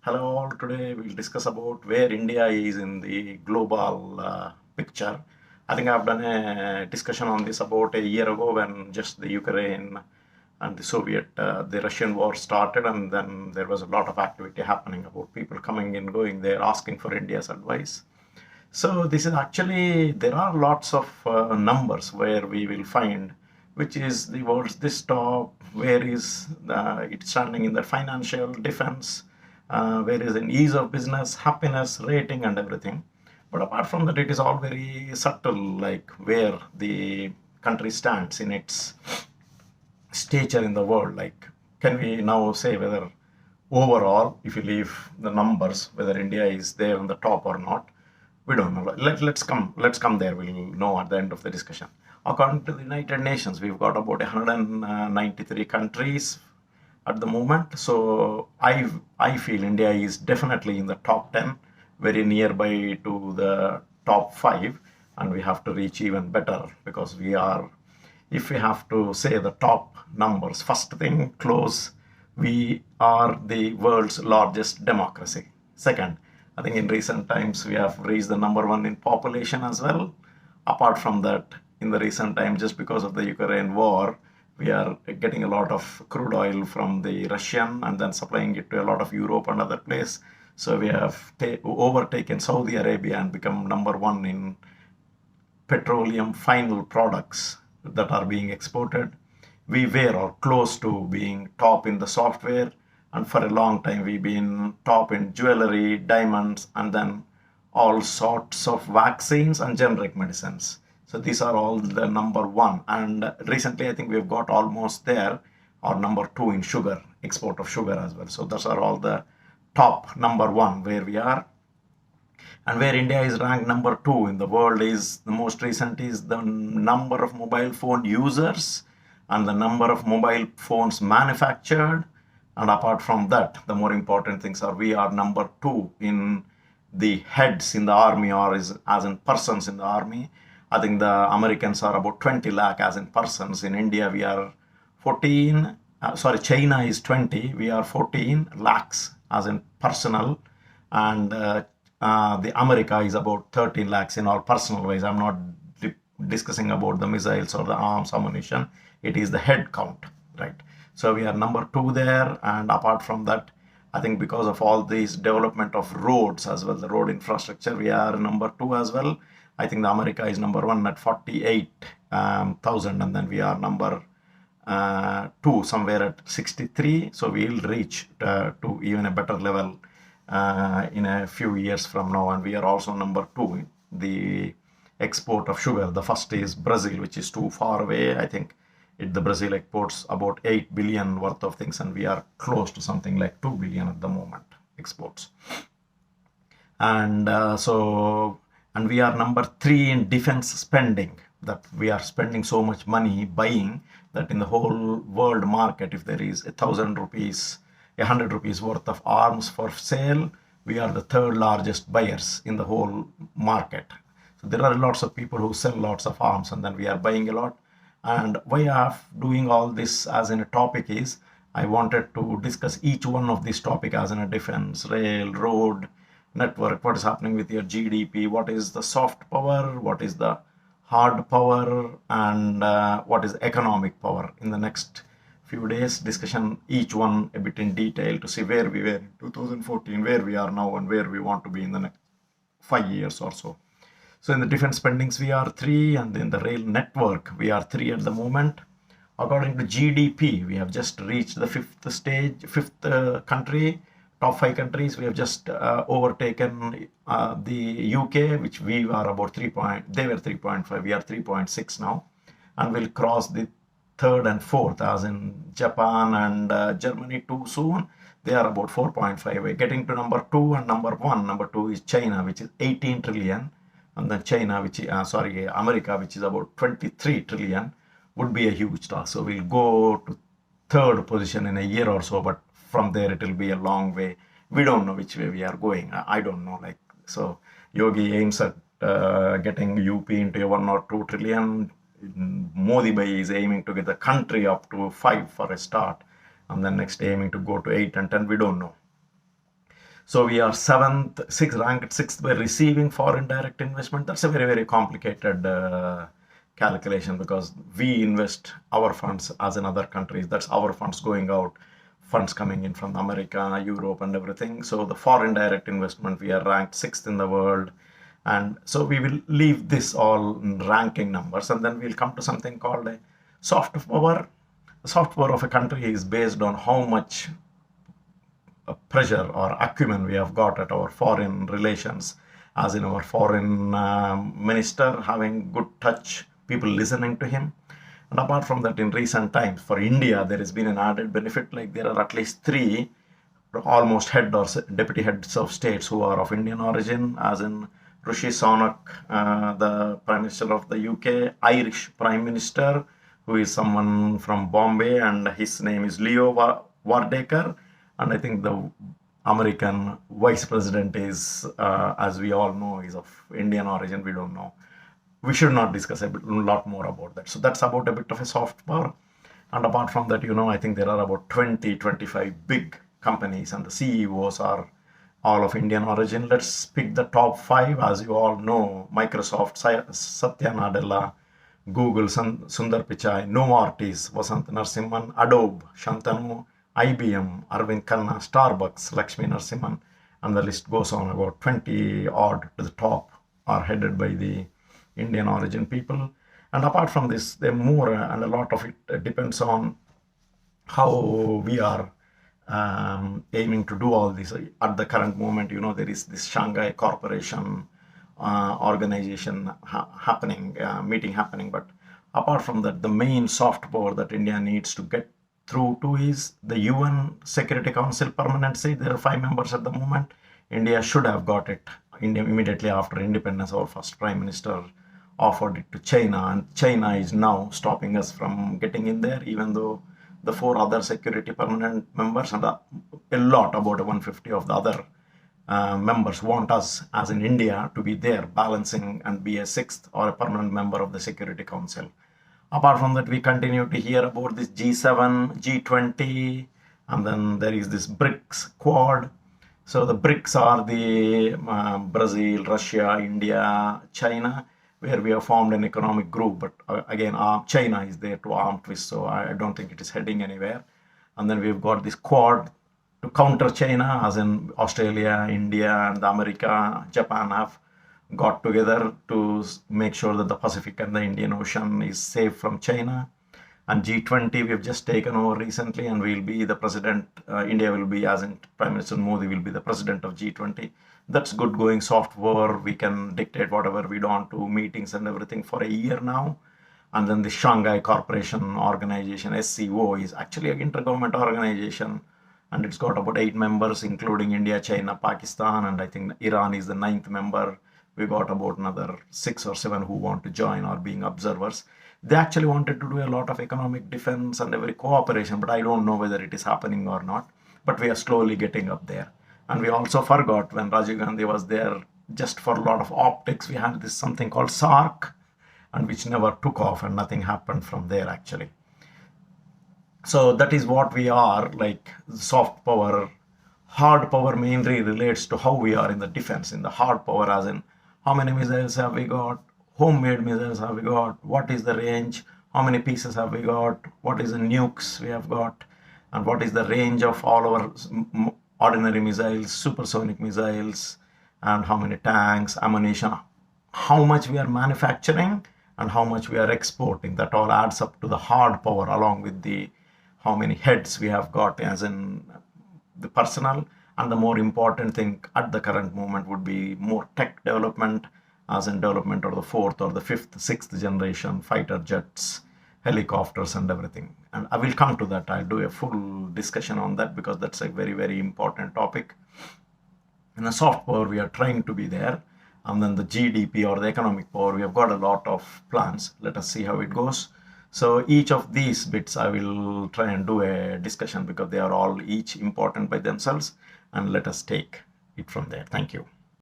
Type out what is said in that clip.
Hello all, today we'll discuss about where India is in the global picture. I think I've done a discussion on this about a year ago when just the Ukraine and the Russian war started, and then there was a lot of activity happening about people coming in, going there, asking for India's advice. So this is actually, there are lots of numbers where we will find which is the world's this top, where is it standing in the financial defense, where is in ease of business, happiness, rating and everything. But apart from that, it is all very subtle, like where the country stands in its stature in the world. Like, can we now say whether overall, if you leave the numbers, whether India is there on the top or not? We don't know. Let's come there. We'll know at the end of the discussion. According to the United Nations, we've got about 193 countries at the moment. So I feel India is definitely in the top 10, very nearby to the top 5, and we have to reach even better because we are, if we have to say the top numbers, first thing, close, we are the world's largest democracy. Second, I think in recent times we have reached the number one in population as well. Apart from that, in the recent time, just because of the Ukraine war, we are getting a lot of crude oil from the Russian and then supplying it to a lot of Europe and other place. So we have overtaken Saudi Arabia and become number one in petroleum final products that are being exported. We were or close to being top in the software, and for a long time we've been top in jewelry, diamonds, and then all sorts of vaccines and generic medicines. So these are all the number one. And recently, I think we've got almost there, or number two in sugar, export of sugar as well. So those are all the top number one where we are. And where India is ranked number two in the world is the most recent is the number of mobile phone users and the number of mobile phones manufactured. And apart from that, the more important things are we are number two in the heads in the army, or as in persons in the army. I think the Americans are about 20 lakh as in persons. In India, we are 14. China is 20. We are 14 lakhs as in personal, and the America is about 13 lakhs in all personal ways. I'm not discussing about the missiles or the arms ammunition. It is the head count, right? So we are number two there. And apart from that, I think because of all this development of roads as well, the road infrastructure, we are number two as well. I think the America is number one at 48,000, and then we are number two somewhere at 63. So we'll reach to even a better level in a few years from now. And we are also number two in the export of sugar. The first is Brazil, which is too far away. I think the Brazil exports about 8 billion worth of things, and we are close to something like 2 billion at the moment exports. And and we are number three in defense spending, that we are spending so much money buying that in the whole world market, if there is 1,000 rupees, 100 rupees worth of arms for sale, we are the third largest buyers in the whole market. So there are lots of people who sell lots of arms, and then we are buying a lot. And why I'm doing all this as in a topic is I wanted to discuss each one of these topic as in a defense, rail, road, network, what is happening with your GDP, what is the soft power, what is the hard power, and what is economic power. In the next few days, discussion each one a bit in detail to see where we were in 2014, where we are now, and where we want to be in the next 5 years or so. So in the defense spendings, we are three, and in the rail network, we are three at the moment. According to GDP, we have just reached the fifth country, top five countries. We have just overtaken the UK, which we are about 3 point, they were 3.5, we are 3.6 now, and we'll cross the third and fourth, as in Japan and Germany too soon. They are about 4.5. We're getting to number two and number one. Number two is China, which is 18 trillion. And then America, which is about 23 trillion, would be a huge task. So we'll go to third position in a year or so, but from there it will be a long way. We don't know which way we are going. I don't know. So Yogi aims at getting UP into a 1 or 2 trillion. Modi Bhai is aiming to get the country up to 5 for a start, and then next aiming to go to 8 and 10. We don't know. So we are ranked sixth by receiving foreign direct investment. That's a very, very complicated calculation, because we invest our funds as in other countries. That's our funds going out, funds coming in from America, Europe, and everything. So the foreign direct investment, we are ranked sixth in the world. And so we will leave this all in ranking numbers, and then we'll come to something called a soft power. The soft power of a country is based on how much pressure or acumen we have got at our foreign relations, as in our foreign minister having good touch, people listening to him. And apart from that, in recent times, for India, there has been an added benefit, like there are at least three almost head or deputy heads of states who are of Indian origin, as in Rishi Sunak, the Prime Minister of the UK, Irish Prime Minister, who is someone from Bombay, and his name is Leo Varadkar. And I think the American Vice President is, as we all know, is of Indian origin. We don't know. We should not discuss a lot more about that. So that's about a bit of a soft power. And apart from that, I think there are about 20-25 big companies, and the CEOs are all of Indian origin. Let's pick the top 5. As you all know, Microsoft, Satya Nadella; Google, Sundar Pichai; Novartis, Vasant Narasimhan; Adobe, Shantanu; IBM, Arvind Khanna; Starbucks, Lakshmi Narasimhan, and the list goes on. About 20 odd to the top are headed by the Indian origin people. And apart from this, there are more, and a lot of it depends on how we are aiming to do all this. At the current moment, there is this Shanghai Corporation organization meeting happening. But apart from that, the main soft power that India needs to get through to is the UN Security Council permanent seat. There are 5 members at the moment. India should have got it. India, immediately after independence, our first Prime Minister offered it to China, and China is now stopping us from getting in there, even though the 4 other security permanent members and a lot, about 150 of the other members want us, as in India, to be there balancing and be a 6th or a permanent member of the Security Council. Apart from that, we continue to hear about this G7, G20, and then there is this BRICS Quad. So the BRICS are the Brazil, Russia, India, China, where we have formed an economic group. But again, China is there to arm twist, so I don't think it is heading anywhere. And then we've got this Quad to counter China, as in Australia, India, and America, Japan have got together to make sure that the Pacific and the Indian Ocean is safe from China. And G20 we've just taken over recently, and we'll be the president. India will be, as in Prime Minister Modi will be the president of G20. That's good going soft power. We can dictate whatever we want to meetings and everything for a year now. And then the Shanghai Corporation Organization, SCO, is actually an intergovernment organization, and it's got about 8 members, including India, China, Pakistan, and I think Iran is the 9th member. We got about another 6 or 7 who want to join or being observers. They actually wanted to do a lot of economic defense and every cooperation, but I don't know whether it is happening or not. But we are slowly getting up there. And we also forgot, when Rajiv Gandhi was there, just for a lot of optics, we had this something called SARC, and which never took off, and nothing happened from there actually. So that is what we are, like soft power. Hard power mainly relates to how we are in the defense. In the hard power, as in how many missiles have we got, homemade missiles have we got, what is the range, how many pieces have we got, what is the nukes we have got, and what is the range of all our ordinary missiles, supersonic missiles, and how many tanks, ammunition, how much we are manufacturing, and how much we are exporting. That all adds up to the hard power, along with the how many heads we have got, as in the personnel. And the more important thing at the current moment would be more tech development, as in development of the 4th or the 5th, 6th generation fighter jets, helicopters, and everything. And I will come to that. I'll do a full discussion on that, because that's a very, very important topic. In the soft power, we are trying to be there. And then the GDP, or the economic power, we have got a lot of plans. Let us see how it goes. So each of these bits I will try and do a discussion, because they are all each important by themselves, and let us take it from there. Thank you.